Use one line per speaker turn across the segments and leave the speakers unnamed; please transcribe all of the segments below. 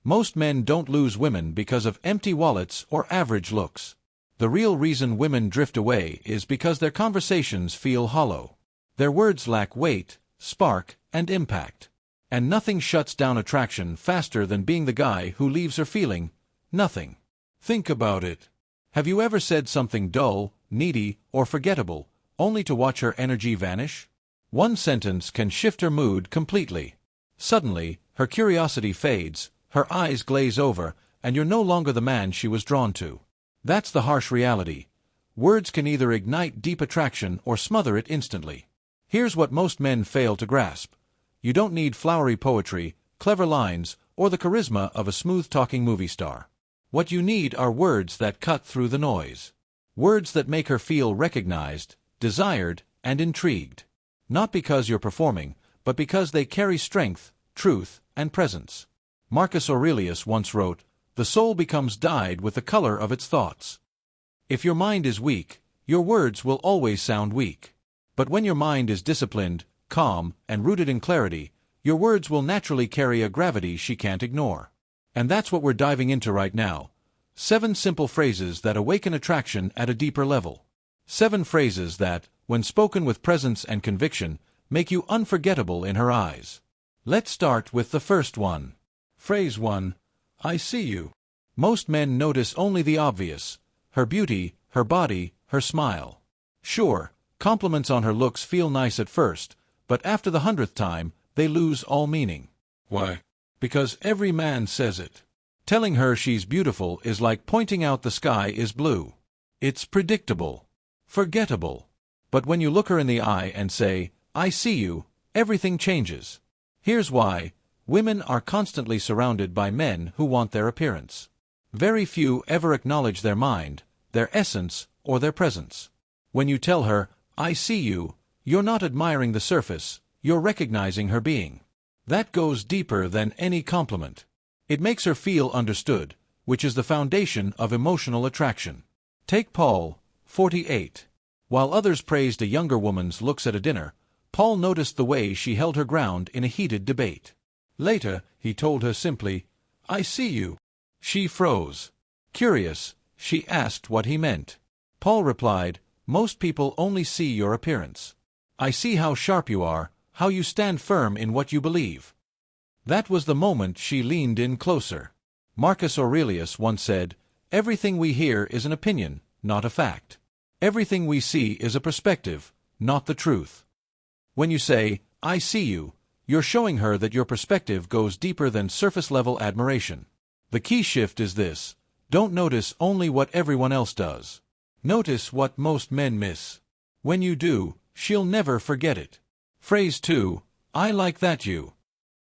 Most men don't lose women because of empty wallets or average looks. The real reason women drift away is because their conversations feel hollow. Their words lack weight, spark, and impact. And nothing shuts down attraction faster than being the guy who leaves her feeling nothing. Think about it. Have you ever said something dull, needy, or forgettable, only to watch her energy vanish? One sentence can shift her mood completely. Suddenly, her curiosity fades, her eyes glaze over, and you're no longer the man she was drawn to. That's the harsh reality. Words can either ignite deep attraction or smother it instantly. Here's what most men fail to grasp. You don't need flowery poetry, clever lines, or the charisma of a smooth-talking movie star. What you need are words that cut through the noise. Words that make her feel recognized, desired, and intrigued. Not because you're performing, but because they carry strength, truth, and presence. Marcus Aurelius once wrote, "The soul becomes dyed with the color of its thoughts." If your mind is weak, your words will always sound weak. But when your mind is disciplined, calm, and rooted in clarity, your words will naturally carry a gravity she can't ignore. And that's what we're diving into right now. 7 simple phrases that awaken attraction at a deeper level. 7 phrases that, when spoken with presence and conviction, make you unforgettable in her eyes. Let's start with the first one. Phrase 1. I see you. Most men notice only the obvious: her beauty, her body, her smile. Sure, compliments on her looks feel nice at first, but after the 100th time, they lose all meaning. Why? Because every man says it. Telling her she's beautiful is like pointing out the sky is blue. It's predictable, forgettable. But when you look her in the eye and say, I see you, everything changes. Here's why. Women are constantly surrounded by men who want their appearance. Very few ever acknowledge their mind, their essence, or their presence. When you tell her, I see you, you're not admiring the surface, you're recognizing her being. That goes deeper than any compliment. It makes her feel understood, which is the foundation of emotional attraction. Take Paul, 48. While others praised a younger woman's looks at a dinner, Paul noticed the way she held her ground in a heated debate. Later, he told her simply, I see you. She froze. Curious, she asked what he meant. Paul replied, most people only see your appearance. I see how sharp you are, how you stand firm in what you believe. That was the moment she leaned in closer. Marcus Aurelius once said, everything we hear is an opinion, not a fact. Everything we see is a perspective, not the truth. When you say, I see you, you're showing her that your perspective goes deeper than surface-level admiration. The key shift is this: don't notice only what everyone else does. Notice what most men miss. When you do, she'll never forget it. Phrase 2, I like that you.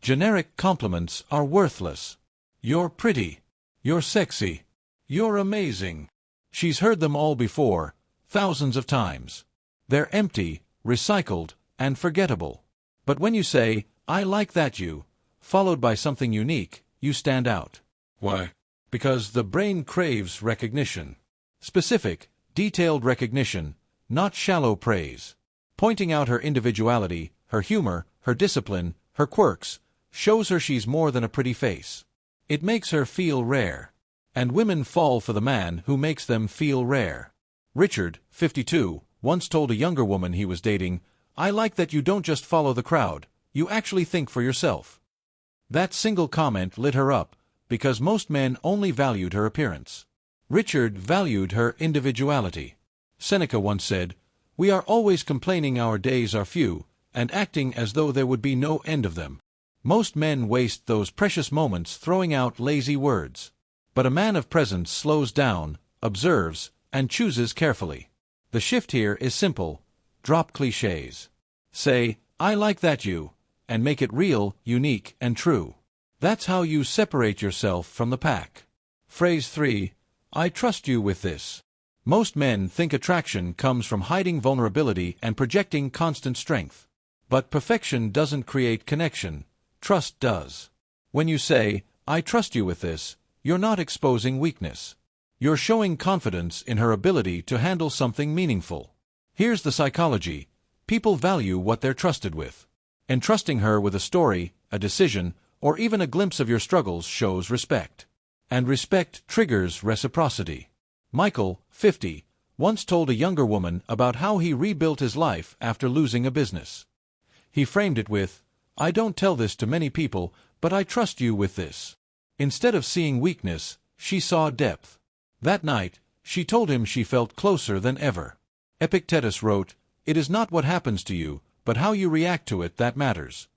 Generic compliments are worthless. You're pretty. You're sexy. You're amazing. She's heard them all before, thousands of times. They're empty, recycled, and forgettable. But when you say, I like that you, followed by something unique, you stand out. Why? Because the brain craves recognition. Specific, detailed recognition, not shallow praise. Pointing out her individuality, her humor, her discipline, her quirks, shows her she's more than a pretty face. It makes her feel rare. And women fall for the man who makes them feel rare. Richard, 52, once told a younger woman he was dating, I like that you don't just follow the crowd, you actually think for yourself. That single comment lit her up, because most men only valued her appearance. Richard valued her individuality. Seneca once said, we are always complaining our days are few, and acting as though there would be no end of them. Most men waste those precious moments throwing out lazy words. But a man of presence slows down, observes, and chooses carefully. The shift here is simple. Drop clichés. Say, I like that you, and make it real, unique, and true. That's how you separate yourself from the pack. Phrase 3, I trust you with this. Most men think attraction comes from hiding vulnerability and projecting constant strength. But perfection doesn't create connection. Trust does. When you say, I trust you with this, you're not exposing weakness. You're showing confidence in her ability to handle something meaningful. Here's the psychology. People value what they're trusted with. Entrusting her with a story, a decision, or even a glimpse of your struggles shows respect. And respect triggers reciprocity. Michael, 50, once told a younger woman about how he rebuilt his life after losing a business. He framed it with, "I don't tell this to many people, but I trust you with this." Instead of seeing weakness, she saw depth. That night, she told him she felt closer than ever. Epictetus wrote, "It is not what happens to you, but how you react to it that matters."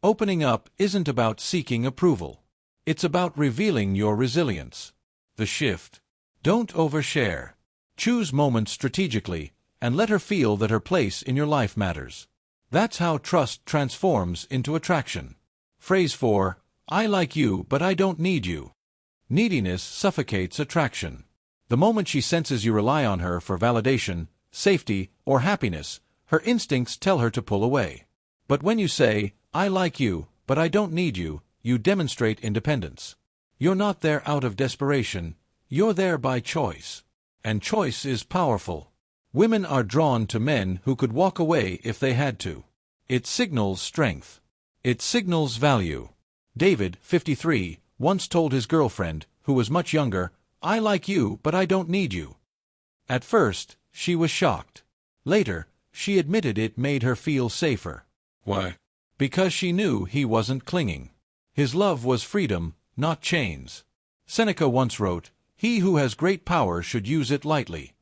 Opening up isn't about seeking approval. It's about revealing your resilience. The shift. Don't overshare. Choose moments strategically, and let her feel that her place in your life matters. That's how trust transforms into attraction. Phrase 4, I like you, but I don't need you. Neediness suffocates attraction. The moment she senses you rely on her for validation, safety, or happiness, her instincts tell her to pull away. But when you say, I like you, but I don't need you, you demonstrate independence. You're not there out of desperation, you're there by choice. And choice is powerful. Women are drawn to men who could walk away if they had to. It signals strength. It signals value. David, 53, once told his girlfriend, who was much younger, I like you, but I don't need you. At first, she was shocked. Later, she admitted it made her feel safer. Why? Because she knew he wasn't clinging. His love was freedom, not chains. Seneca once wrote, He who has great power should use it lightly.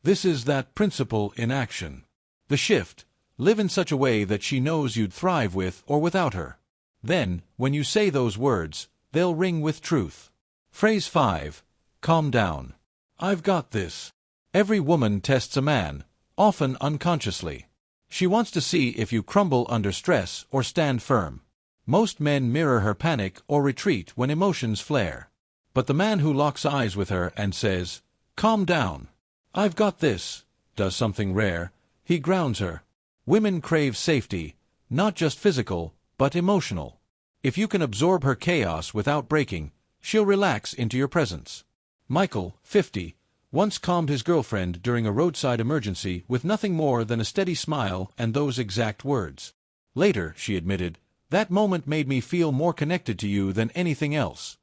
This is that principle in action. The shift. Live in such a way that she knows you'd thrive with or without her. Then, when you say those words, they'll ring with truth. Phrase 5. Calm down. I've got this. Every woman tests a man, often unconsciously. She wants to see if you crumble under stress or stand firm. Most men mirror her panic or retreat when emotions flare. But the man who locks eyes with her and says, Calm down. I've got this, does something rare. He grounds her. Women crave safety, not just physical, but emotional. If you can absorb her chaos without breaking, she'll relax into your presence. Michael, 50, once calmed his girlfriend during a roadside emergency with nothing more than a steady smile and those exact words. Later, she admitted, that moment made me feel more connected to you than anything else.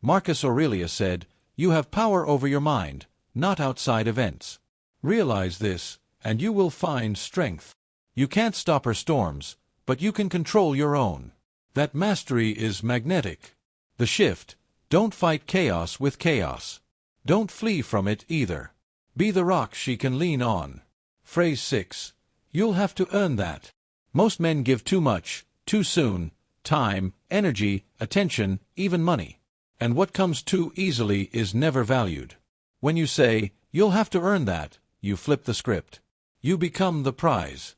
Marcus Aurelius said, You have power over your mind, not outside events. Realize this, and you will find strength. You can't stop her storms, but you can control your own. That mastery is magnetic. The shift. Don't fight chaos with chaos. Don't flee from it either. Be the rock she can lean on. Phrase 6. You'll have to earn that. Most men give too much, too soon, time, energy, attention, even money. And what comes too easily is never valued. When you say, you'll have to earn that, you flip the script. You become the prize.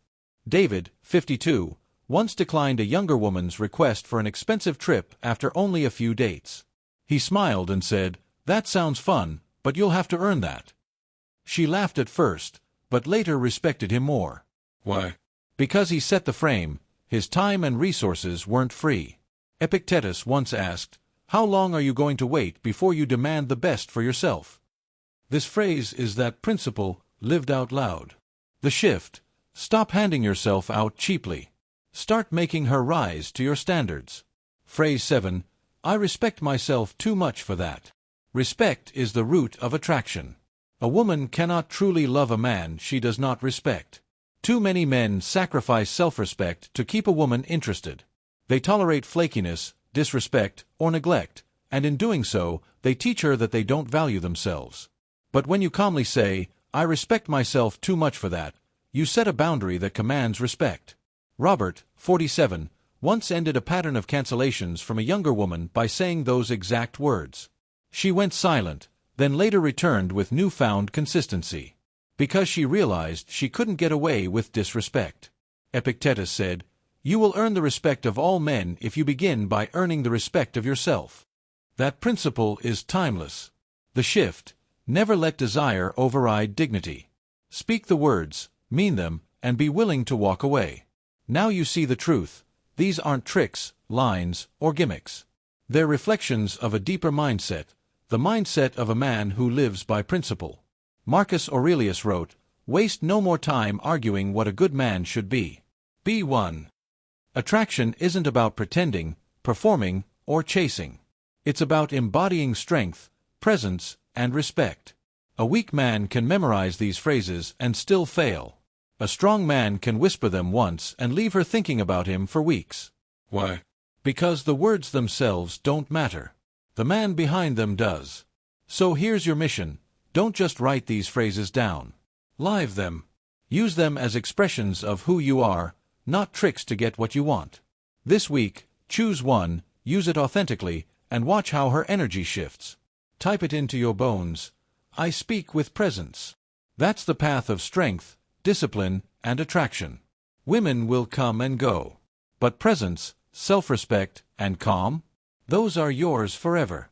David, 52, once declined a younger woman's request for an expensive trip after only a few dates. He smiled and said, That sounds fun, but you'll have to earn that. She laughed at first, but later respected him more. Why? Because he set the frame. His time and resources weren't free. Epictetus once asked, How long are you going to wait before you demand the best for yourself? This phrase is that principle lived out loud. The shift. Stop handing yourself out cheaply. Start making her rise to your standards. Phrase 7. I respect myself too much for that. Respect is the root of attraction. A woman cannot truly love a man she does not respect. Too many men sacrifice self-respect to keep a woman interested. They tolerate flakiness, disrespect, or neglect, and in doing so, they teach her that they don't value themselves. But when you calmly say, I respect myself too much for that, you set a boundary that commands respect. Robert, 47, once ended a pattern of cancellations from a younger woman by saying those exact words. She went silent, then later returned with newfound consistency. Because she realized she couldn't get away with disrespect. Epictetus said, You will earn the respect of all men if you begin by earning the respect of yourself. That principle is timeless. The shift. Never let desire override dignity. Speak the words, mean them, and be willing to walk away. Now you see the truth. These aren't tricks, lines, or gimmicks. They're reflections of a deeper mindset, the mindset of a man who lives by principle. Marcus Aurelius wrote, Waste no more time arguing what a good man should be. Be one. Attraction isn't about pretending, performing, or chasing. It's about embodying strength, presence, and respect. A weak man can memorize these phrases and still fail. A strong man can whisper them once and leave her thinking about him for weeks.
Why?
Because the words themselves don't matter. The man behind them does. So here's your mission. Don't just write these phrases down. Live them. Use them as expressions of who you are, not tricks to get what you want. This week, choose one, use it authentically, and watch how her energy shifts. Type it into your bones. I speak with presence. That's the path of strength, discipline, and attraction. Women will come and go. But presence, self-respect, and calm? Those are yours forever.